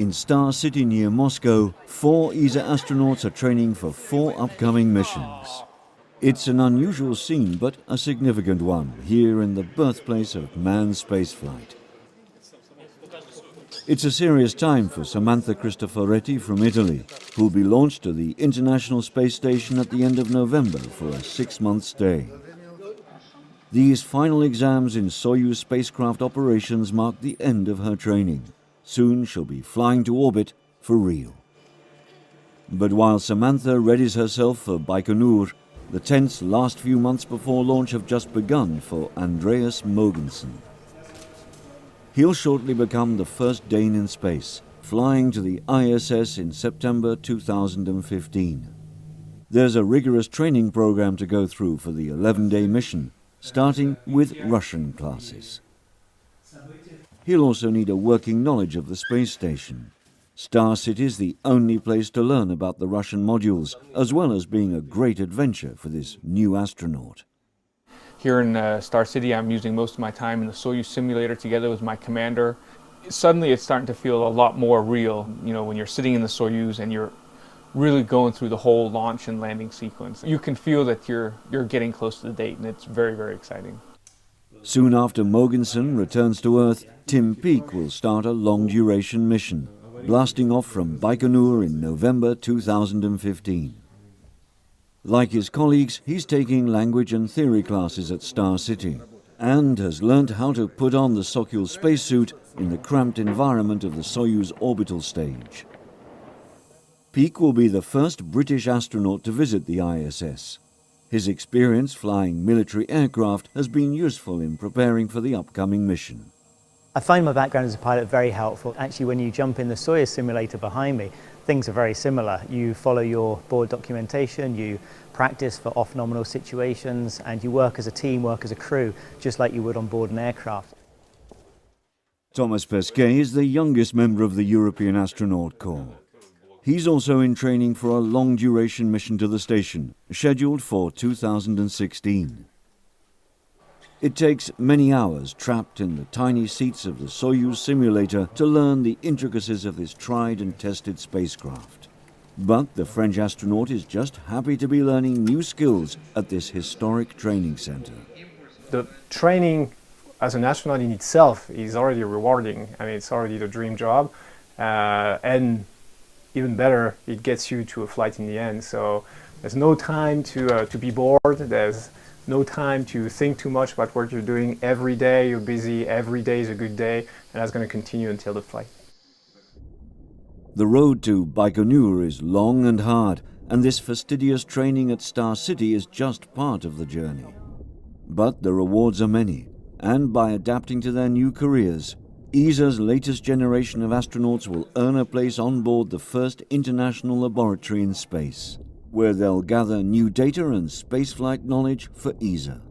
In Star City near Moscow, 4 ESA astronauts are training for 4 upcoming missions. It's an unusual scene, but a significant one, here in the birthplace of manned spaceflight. It's a serious time for Samantha Cristoforetti from Italy, who'll be launched to the International Space Station at the end of November for a 6-month stay. These final exams in Soyuz spacecraft operations mark the end of her training. Soon she'll be flying to orbit for real. But while Samantha readies herself for Baikonur, the tense last few months before launch have just begun for Andreas Mogensen. He'll shortly become the first Dane in space, flying to the ISS in September 2015. There's a rigorous training program to go through for the 11-day mission, starting with Russian classes. He'll also need a working knowledge of the space station. Star City is the only place to learn about the Russian modules, as well as being a great adventure for this new astronaut. Here in Star City, I'm using most of my time in the Soyuz simulator together with my commander. Suddenly it's starting to feel a lot more real, when you're sitting in the Soyuz and you're really going through the whole launch and landing sequence. You can feel that you're getting close to the date, and it's very, very exciting. Soon after Mogensen returns to Earth, Tim Peake will start a long-duration mission, blasting off from Baikonur in November 2015. Like his colleagues, he's taking language and theory classes at Star City and has learnt how to put on the Sokul spacesuit in the cramped environment of the Soyuz orbital stage. Peake will be the first British astronaut to visit the ISS. His experience flying military aircraft has been useful in preparing for the upcoming mission. I find my background as a pilot very helpful. Actually, when you jump in the Soyuz simulator behind me, things are very similar. You follow your board documentation, you practice for off-nominal situations, and you work as a team, work as a crew, just like you would on board an aircraft. Thomas Pesquet is the youngest member of the European Astronaut Corps. He's also in training for a long-duration mission to the station, scheduled for 2016. It takes many hours trapped in the tiny seats of the Soyuz simulator to learn the intricacies of this tried and tested spacecraft. But the French astronaut is just happy to be learning new skills at this historic training center. The training as an astronaut in itself is already rewarding. I mean, it's already the dream job. And even better, it gets you to a flight in the end. So there's no time to be bored. There's no time to think too much about what you're doing. Every day you're busy, every day is a good day, and that's going to continue until the flight. The road to Baikonur is long and hard, and this fastidious training at Star City is just part of the journey. But the rewards are many, and by adapting to their new careers, ESA's latest generation of astronauts will earn a place on board the first international laboratory in space, where they'll gather new data and spaceflight knowledge for ESA.